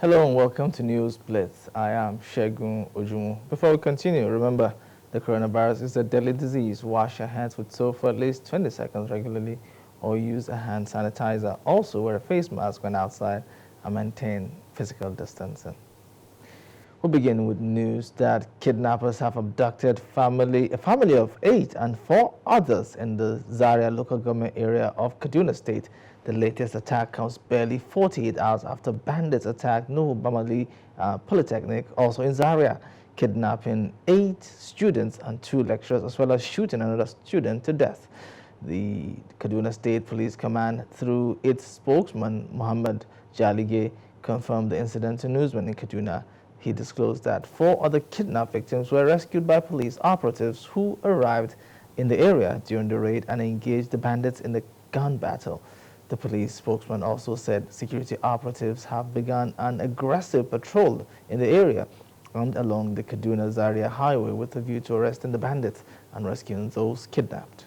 Hello and welcome to Newsblitz. I am Shegun Ojumu. Before we continue, remember the coronavirus is a deadly disease. Wash your hands with soap for at least 20 seconds regularly or use a hand sanitizer. Also wear a face mask when outside and maintain physical distancing. We'll begin with news that kidnappers have abducted a family of 8 and 4 others in the Zaria local government area of Kaduna State. The latest attack comes barely 48 hours after bandits attacked Nuhu Bamali Polytechnic, also in Zaria, kidnapping 8 students and 2 lecturers, as well as shooting another student to death. The Kaduna State Police Command, through its spokesman, Muhammad Jalige, confirmed the incident to newsmen in Kaduna. He disclosed that 4 other kidnapped victims were rescued by police operatives who arrived in the area during the raid and engaged the bandits in the gun battle. The police spokesman also said security operatives have begun an aggressive patrol in the area and along the Kaduna-Zaria highway with a view to arresting the bandits and rescuing those kidnapped.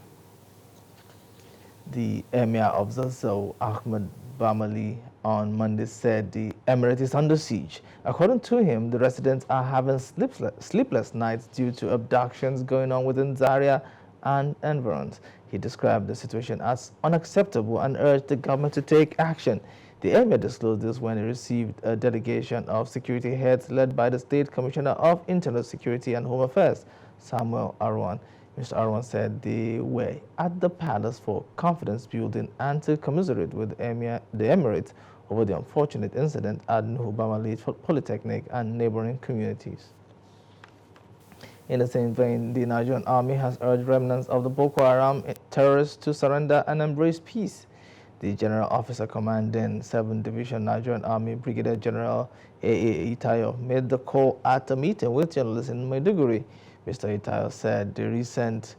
The Emir of Zazzau, Ahmed Bamali, on Monday said the emirate is under siege. According to him, the residents are having sleepless nights due to abductions going on within Zaria and environs. He described the situation as unacceptable and urged the government to take action. The emir disclosed this when he received a delegation of security heads led by the State Commissioner of Internal Security and Home Affairs, Samuel Arwan. Mr. Arwan said they were at the palace for confidence building and to commiserate with the emirate over the unfortunate incident at Nuhu Bamali Polytechnic and neighboring communities. In the same vein, the Nigerian Army has urged remnants of the Boko Haram terrorists to surrender and embrace peace. The General Officer commanding 7th Division Nigerian Army, Brigadier General A.A. Itayo, made the call at a meeting with journalists in Maiduguri. Mr. Itayo said the recent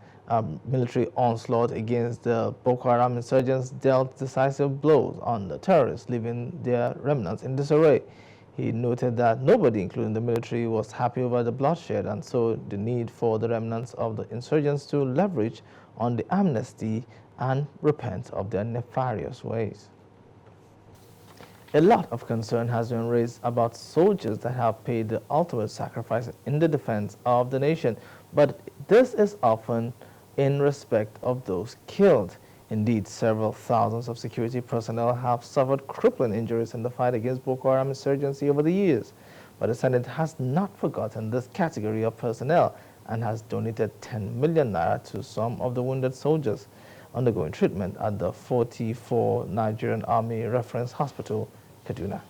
military onslaught against the Boko Haram insurgents dealt decisive blows on the terrorists, leaving their remnants in disarray. He noted that nobody, including the military, was happy over the bloodshed, and so the need for the remnants of the insurgents to leverage on the amnesty and repent of their nefarious ways. A lot of concern has been raised about soldiers that have paid the ultimate sacrifice in the defense of the nation, but this is often in respect of those killed. Indeed, several thousands of security personnel have suffered crippling injuries in the fight against Boko Haram insurgency over the years. But the Senate has not forgotten this category of personnel and has donated 10 million naira to some of the wounded soldiers undergoing treatment at the 44 Nigerian Army Reference Hospital, Kaduna.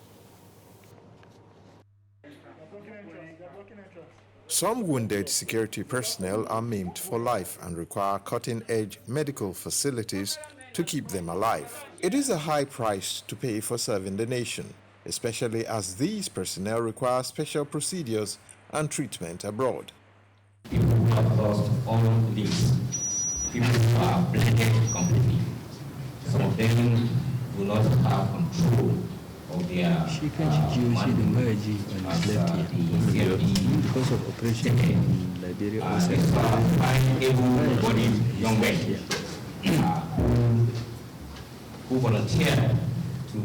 Some wounded security personnel are maimed for life and require cutting-edge medical facilities to keep them alive. It is a high price to pay for serving the nation, especially as these personnel require special procedures and treatment abroad. People who have lost all limbs, people who are blinded completely. Some of them do not have control of their because of operation in Liberia also. Find able-bodied young men who volunteer to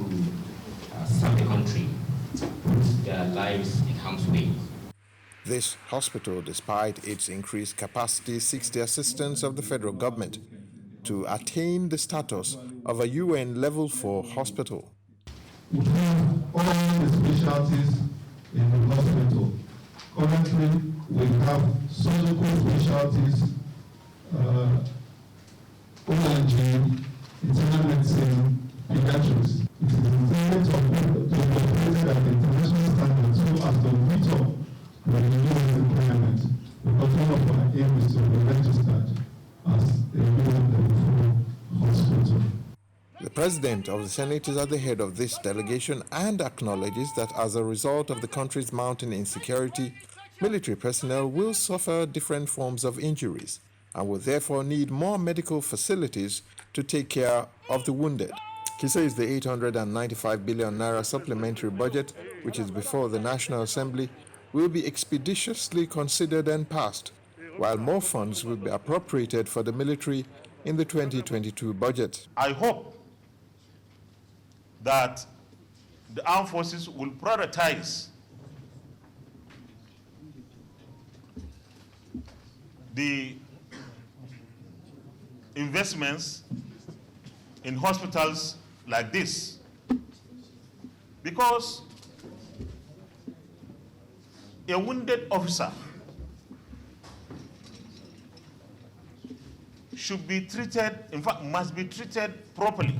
serve the country, put their lives in harm's way. This hospital, despite its increased capacity, seeks the assistance of the federal government to attain the status of a UN Level 4 hospital. We have all the specialties in the hospital. Currently, we have surgical specialties, ONG, internal medicine, pediatrics. It is intended to be operated at the international standard so as to meet up with the UN requirements, because one of our aims is to be registered as a UN Level 4 hospital. The President of the Senate is at the head of this delegation and acknowledges that as a result of the country's mounting insecurity, military personnel will suffer different forms of injuries and will therefore need more medical facilities to take care of the wounded. He says the 895 billion naira supplementary budget, which is before the National Assembly, will be expeditiously considered and passed, while more funds will be appropriated for the military in the 2022 budget. I hope that the armed forces will prioritize the investments in hospitals like this, because a wounded officer should be treated, in fact, must be treated properly.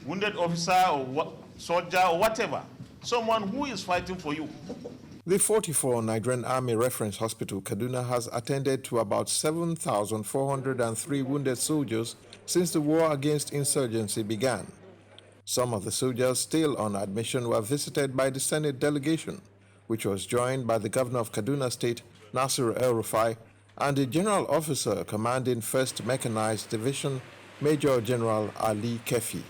Wounded officer or soldier or whatever, someone who is fighting for you. The 44 Nigerian Army Reference Hospital, Kaduna, has attended to about 7,403 wounded soldiers since the war against insurgency began. Some of the soldiers still on admission were visited by the Senate delegation, which was joined by the governor of Kaduna State, Nasir El-Rufai, and the general officer commanding 1st Mechanized Division, Major General Ali Kefi.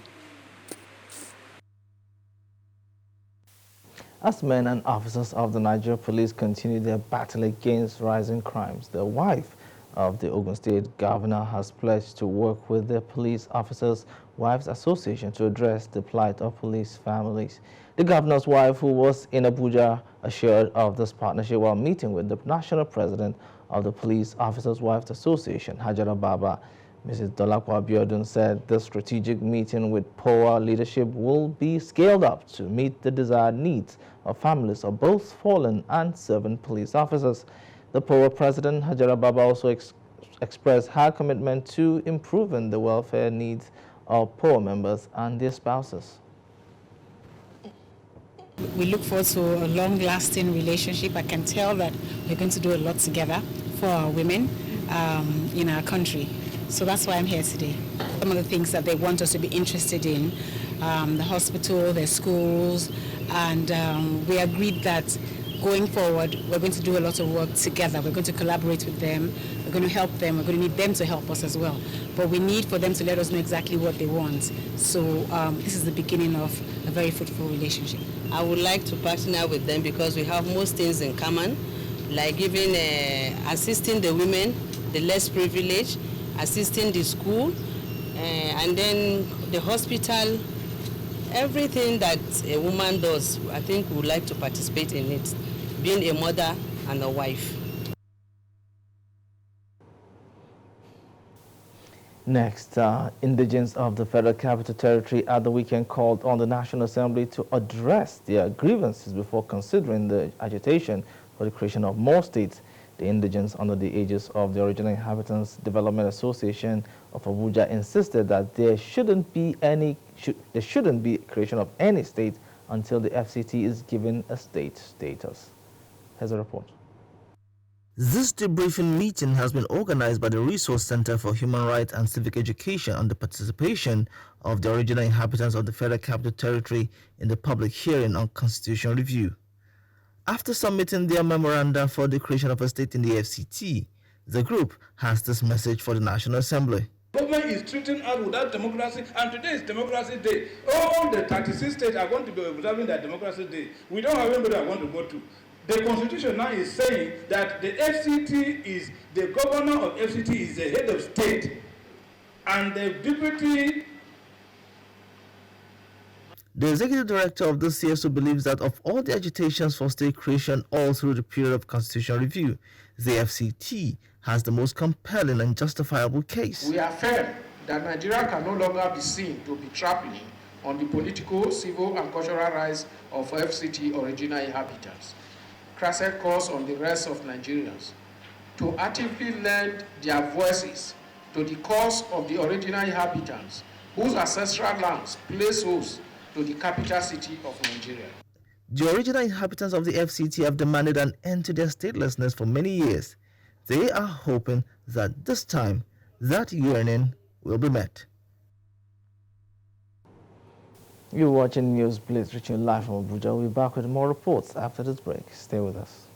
As men and officers of the Nigeria Police continue their battle against rising crimes, the wife of the Ogun State governor has pledged to work with the Police Officers' Wives Association to address the plight of police families. The governor's wife, who was in Abuja, assured of this partnership while meeting with the national president of the Police Officers' Wives Association, HAJARA Baba. Mrs. Dolakwa Abiodun said the strategic meeting with POA leadership will be scaled up to meet the desired needs of families of both fallen and serving police officers. The POA president, HAJARA Baba, also expressed her commitment to improving the welfare needs of POA members and their spouses. We look forward to a long-lasting relationship. I can tell that we're going to do a lot together for our women in our country. So that's why I'm here today. Some of the things that they want us to be interested in, the hospital, their schools, and we agreed that going forward, we're going to do a lot of work together. We're going to collaborate with them. We're going to help them. We're going to need them to help us as well. But we need for them to let us know exactly what they want. So this is the beginning of a very fruitful relationship. I would like to partner with them because we have most things in common, like giving, assisting the women, the less privileged, assisting the school, and then the hospital. Everything that a woman does, I think we would like to participate in it, being a mother and a wife. Next, indigents of the Federal Capital Territory at the weekend called on the National Assembly to address their grievances before considering the agitation for the creation of more states. The indigents under the aegis of the Original Inhabitants Development Association of Abuja insisted that there shouldn't be creation of any state until the FCT is given a state status. Here's a report. This debriefing meeting has been organized by the Resource Center for Human Rights and Civic Education and the participation of the original inhabitants of the Federal Capital Territory in the public hearing on constitutional review. After submitting their memoranda for the creation of a state in the FCT, the group has this message for the National Assembly. Government is treating us without democracy, and today is Democracy Day. All the 36 states are going to be observing their Democracy Day. We don't have anybody I want to go to. The Constitution now is saying that the FCT is, the governor of FCT is the head of state, and the deputy. The executive director of the CSO believes that of all the agitations for state creation all through the period of constitutional review, the FCT has the most compelling and justifiable case. We affirm that Nigeria can no longer be seen to be trampling on the political, civil, and cultural rights of FCT original inhabitants. Crasset calls on the rest of Nigerians to actively lend their voices to the cause of the original inhabitants whose ancestral lands place host to the capital city of Nigeria. The original inhabitants of the FCT have demanded an end to their statelessness for many years. They are hoping that this time that yearning will be met. You're watching Newsblitz, reaching you live from Abuja. We'll be back with more reports after this break. Stay with us.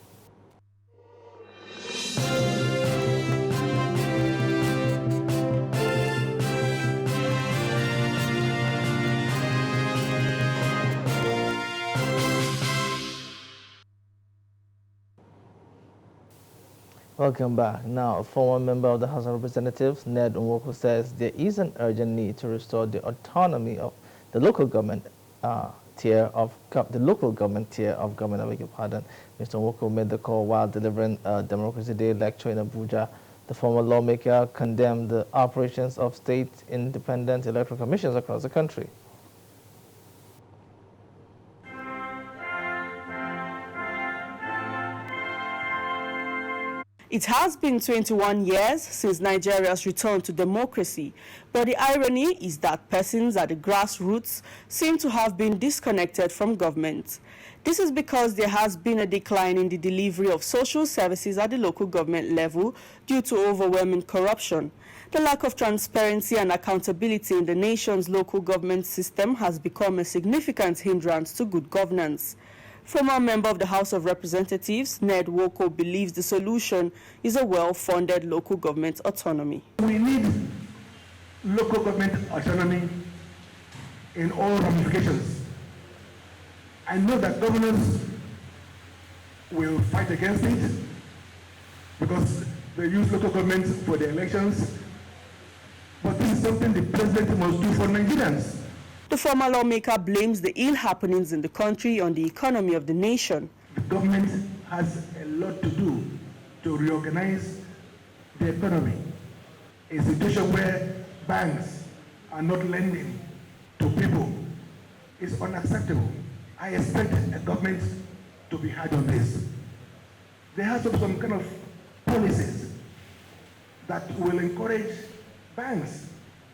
Welcome back. Now, a former member of the House of Representatives, Ned Nwoko, says there is an urgent need to restore the autonomy of the local government the local government tier of government. I beg your pardon. Mr. Nwoko made the call while delivering a Democracy Day lecture in Abuja. The former lawmaker condemned the operations of state independent electoral commissions across the country. It has been 21 years since Nigeria's return to democracy, but the irony is that persons at the grassroots seem to have been disconnected from government. This is because there has been a decline in the delivery of social services at the local government level due to overwhelming corruption. The lack of transparency and accountability in the nation's local government system has become a significant hindrance to good governance. Former member of the House of Representatives, Ned Nwoko, believes the solution is a well-funded local government autonomy. We need local government autonomy in all ramifications. I know that governors will fight against it because they use local government for the elections, but this is something the president must do for Nigerians. The former lawmaker blames the ill happenings in the country on the economy of the nation. The government has a lot to do to reorganize the economy. A situation where banks are not lending to people is unacceptable. I expect a government to be hard on this. There has to be some kind of policies that will encourage banks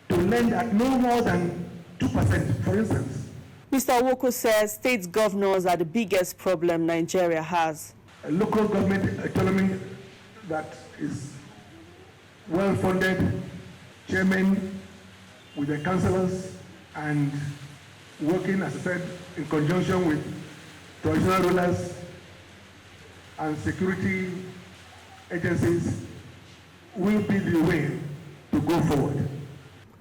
to lend at no more than 2%, for instance. Mr. Nwoko says state governors are the biggest problem Nigeria has. A local government autonomy that is well-funded, chairman with the councillors, and working, as I said, in conjunction with traditional rulers and security agencies will be the way to go forward.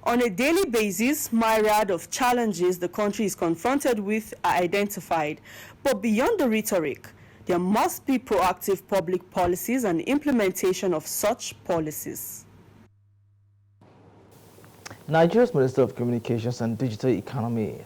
On a daily basis, myriad of challenges the country is confronted with are identified. But beyond the rhetoric, there must be proactive public policies and implementation of such policies. Nigeria's Minister of Communications and Digital Economy,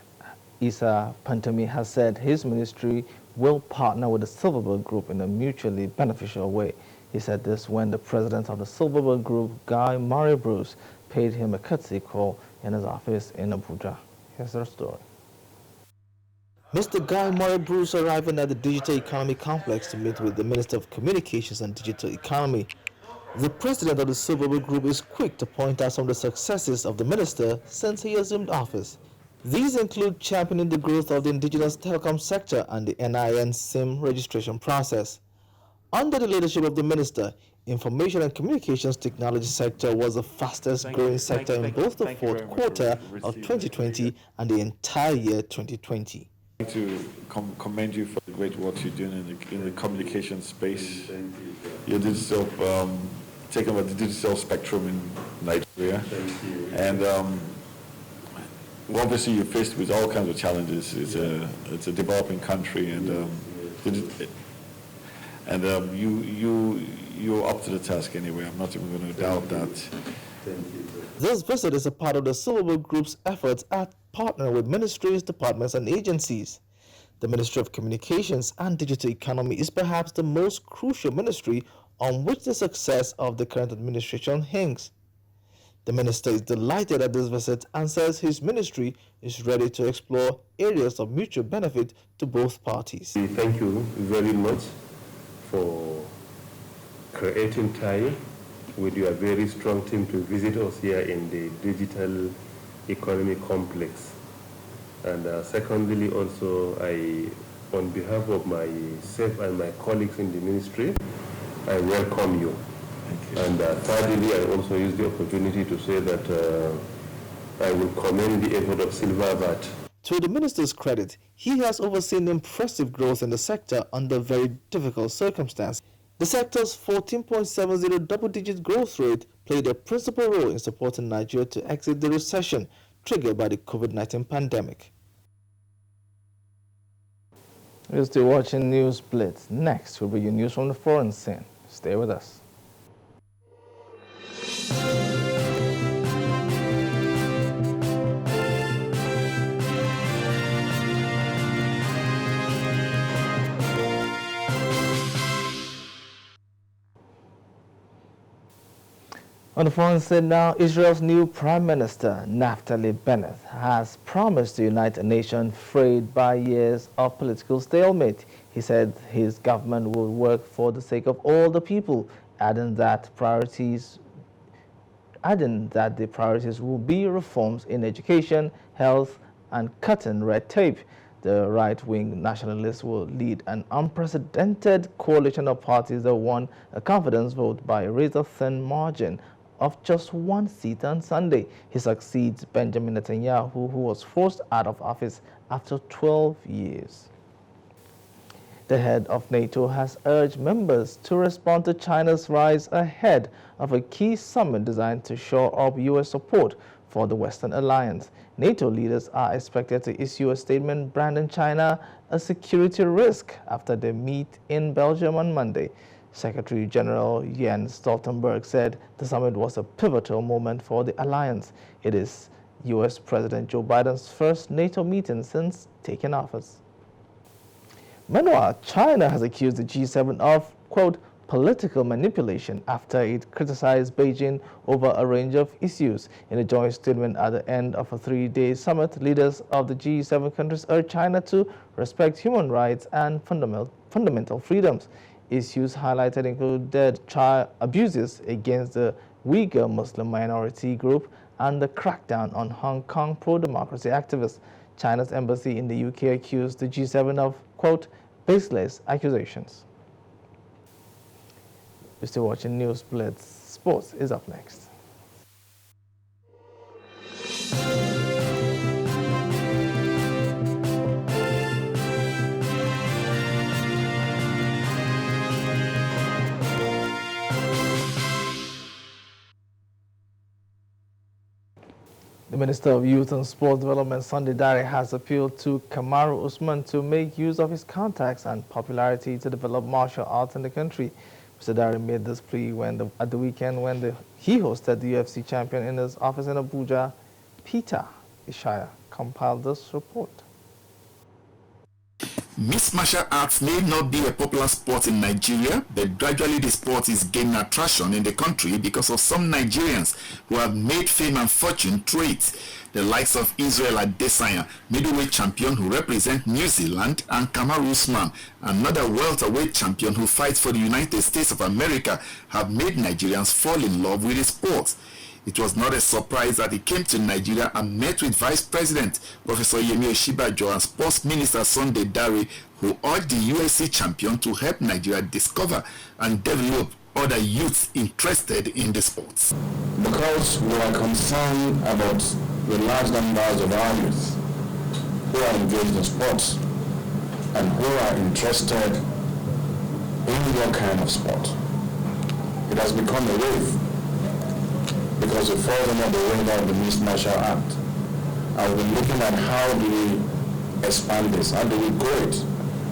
Issa Pantami, has said his ministry will partner with the Silverbird Group in a mutually beneficial way. He said this when the president of the Silverbird Group, Guy Murray Bruce, paid him a courtesy call in his office in Abuja. Here's the story. Mr. Guy Murray Bruce arriving at the Digital Economy Complex to meet with the Minister of Communications and Digital Economy. The president of the Silverbird Group is quick to point out some of the successes of the minister since he assumed office. These include championing the growth of the indigenous telecom sector and the NIN SIM registration process. Under the leadership of the minister, information and communications technology sector was the fastest growing sector in both the fourth quarter of 2020 and the entire year 2020. I'd like to commend you for the great work you're doing in the communication space. Your digital, taking over the digital spectrum in Nigeria. And obviously you're faced with all kinds of challenges. It's a developing country, and you're up to the task anyway. I'm not even going to doubt that. This visit is a part of the Silverbird Group's efforts at partnering with ministries, departments, and agencies. The Ministry of Communications and Digital Economy is perhaps the most crucial ministry on which the success of the current administration hangs. The minister is delighted at this visit and says his ministry is ready to explore areas of mutual benefit to both parties. Thank you very much for creating time with your very strong team to visit us here in the Digital Economy Complex. And secondly, also, on behalf of myself and my colleagues in the ministry, I welcome you. And thirdly, I also use the opportunity to say that I will commend the effort of Silverbird. To the minister's credit, he has overseen impressive growth in the sector under very difficult circumstances. The sector's 14.70 double-digit growth rate played a principal role in supporting Nigeria to exit the recession triggered by the COVID-19 pandemic. You're still watching Newsblitz. Next will be your news from the foreign scene. Stay with us. On the foreign scene now, Israel's new Prime Minister, Naftali Bennett, has promised to unite a nation frayed by years of political stalemate. He said his government will work for the sake of all the people, adding that the priorities will be reforms in education, health, and cutting red tape. The right-wing nationalists will lead an unprecedented coalition of parties that won a confidence vote by a razor-thin margin of just one seat on Sunday. He succeeds Benjamin Netanyahu, who was forced out of office after 12 years. The head of NATO has urged members to respond to China's rise ahead of a key summit designed to shore up U.S. support for the Western alliance. NATO leaders are expected to issue a statement branding China a security risk after they meet in Belgium on Monday. Secretary General Jens Stoltenberg said the summit was a pivotal moment for the alliance. It is U.S. President Joe Biden's first NATO meeting since taking office. Meanwhile, China has accused the G7 of, quote, political manipulation after it criticized Beijing over a range of issues. In a joint statement at the end of a three-day summit, leaders of the G7 countries urged China to respect human rights and fundamental freedoms. Issues highlighted included child abuses against the Uyghur Muslim minority group and the crackdown on Hong Kong pro-democracy activists. China's embassy in the UK accused the G7 of, quote, baseless accusations. You're still watching Newsblitz. Sports is up next. The Minister of Youth and Sports Development, Sunday Dare, has appealed to Kamaru Usman to make use of his contacts and popularity to develop martial arts in the country. Mr. Dare made this plea at the weekend when he hosted the UFC champion in his office in Abuja. Peter Ishaya compiled this report. Mixed martial arts may not be a popular sport in Nigeria, but gradually the sport is gaining attraction in the country because of some Nigerians who have made fame and fortune through it. The likes of Israel Adesanya, middleweight champion who represents New Zealand, and Kamaru Usman, another welterweight champion who fights for the United States of America, have made Nigerians fall in love with the sport. It was not a surprise that he came to Nigeria and met with Vice President Professor Yemi Osinbajo and Sports Minister Sunday Dare, who urged the UFC champion to help Nigeria discover and develop other youths interested in the sports. Because we are concerned about the large numbers of our youth who are engaged in sports and who are interested in your kind of sport. It has become a wave, because it falls under the radar of the Mixed Martial Act. And we're looking at how do we expand this, how do we grow it,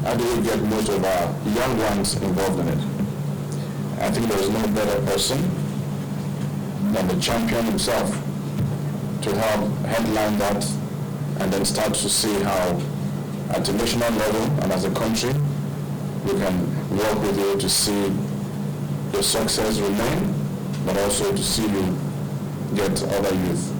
how do we get most of our young ones involved in it. I think there is no better person than the champion himself to help headline that and then start to see how at a national level and as a country we can work with you to see your success remain, but also to see you get other youth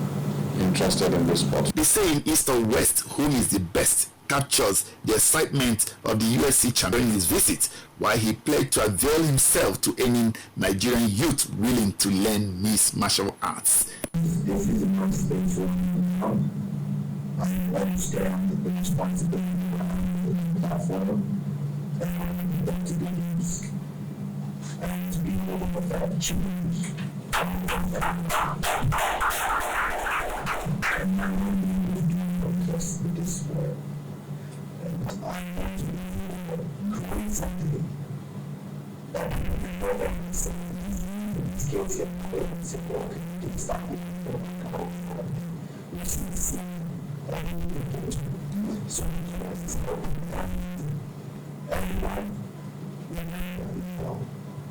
interested in this sport. The saying east or west, whom is the best, captures the excitement of the UFC champion in his visit, while he pledged to avail himself to any Nigerian youth willing to learn mixed martial arts. This is a consequential I understand the responsibility of the platform and to be used and to be able to choose. And not only with this sport, and I want to create something that can be more than these kids get put in support and stop we should see that engagement. So everyone,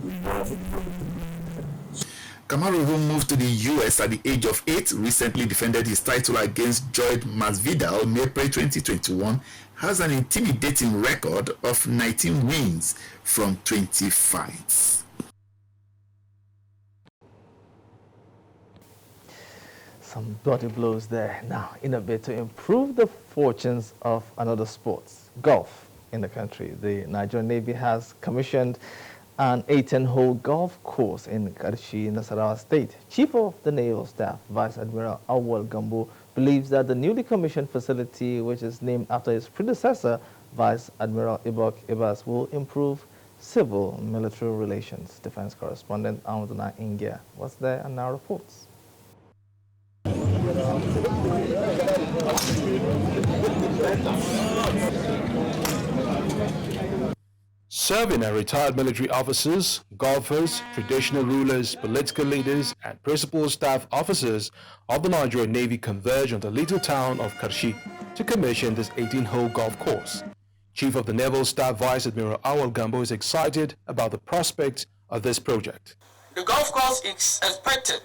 we want to Kamaru, who moved to the US at the age of 8, recently defended his title against Joyd Masvidal in April 2021, has an intimidating record of 19 wins from 20 fights. some bloody blows there. Now, in a bid to improve the fortunes of another sport, golf in the country, the Nigerian Navy has commissioned an 18-hole golf course in Karshi, Nasarawa State. Chief of the Naval Staff, Vice Admiral Awal Gambo, believes that the newly commissioned facility, which is named after his predecessor, Vice Admiral Ibok Ibas, will improve civil-military relations. Defense correspondent Amaduna Ingia was there and now reports. Serving and retired military officers, golfers, traditional rulers, political leaders, and principal staff officers of the Nigerian Navy converge on the little town of Karshi to commission this 18-hole golf course. Chief of the Naval Staff Vice Admiral Awal Gambo is excited about the prospects of this project. The golf course is expected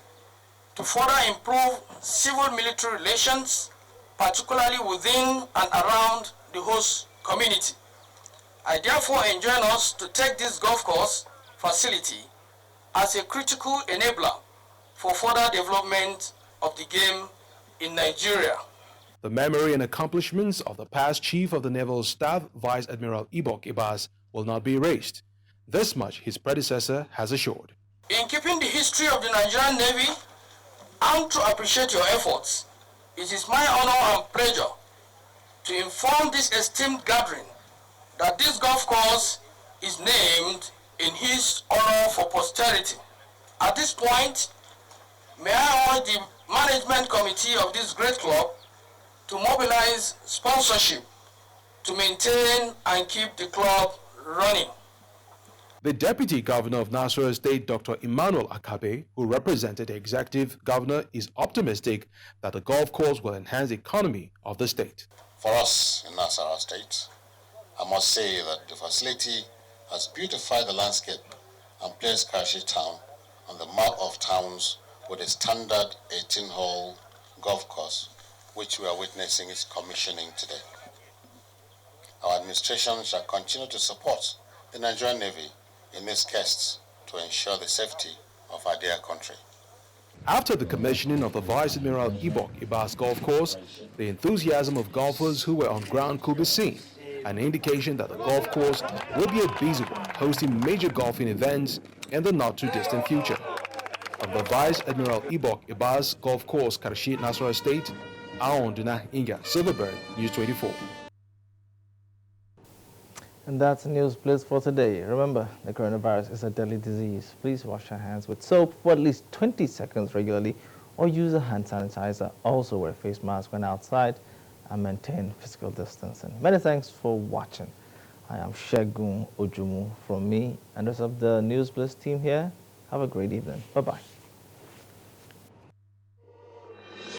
to further improve civil-military relations, particularly within and around the host community. I therefore enjoin us to take this golf course facility as a critical enabler for further development of the game in Nigeria. The memory and accomplishments of the past Chief of the Naval Staff, Vice Admiral Ibok Ibas, will not be erased. This much his predecessor has assured. In keeping the history of the Nigerian Navy and to appreciate your efforts, it is my honor and pleasure to inform this esteemed gathering that this golf course is named in his honor for posterity. At this point, may I urge the management committee of this great club to mobilize sponsorship to maintain and keep the club running. The Deputy Governor of Nasarawa State, Dr. Emmanuel Akabe, who represented the Executive Governor, is optimistic that the golf course will enhance the economy of the state. For us in Nasarawa State, I must say that the facility has beautified the landscape and placed Karshi town on the map of towns with a standard 18-hole golf course, which we are witnessing its commissioning today. Our administration shall continue to support the Nigerian Navy in its quests to ensure the safety of our dear country. After the commissioning of the Vice Admiral Ibok Ibas golf course, the enthusiasm of golfers who were on ground could be seen, an indication that the golf course will be a busy one, hosting major golfing events in the not-too-distant future. From the Vice Admiral Ibok Ibas golf course, Karshi, Nasarawa State, Aonduna Inga, Silverberg, News 24. And that's Newsblitz for today. Remember, the coronavirus is a deadly disease. Please wash your hands with soap for at least 20 seconds regularly or use a hand sanitizer. Also wear a face mask when outside and maintain physical distancing. Many thanks for watching. I am Shegun Ojumu from me and the rest of the Newsblitz team here. Have a great evening. Bye-bye.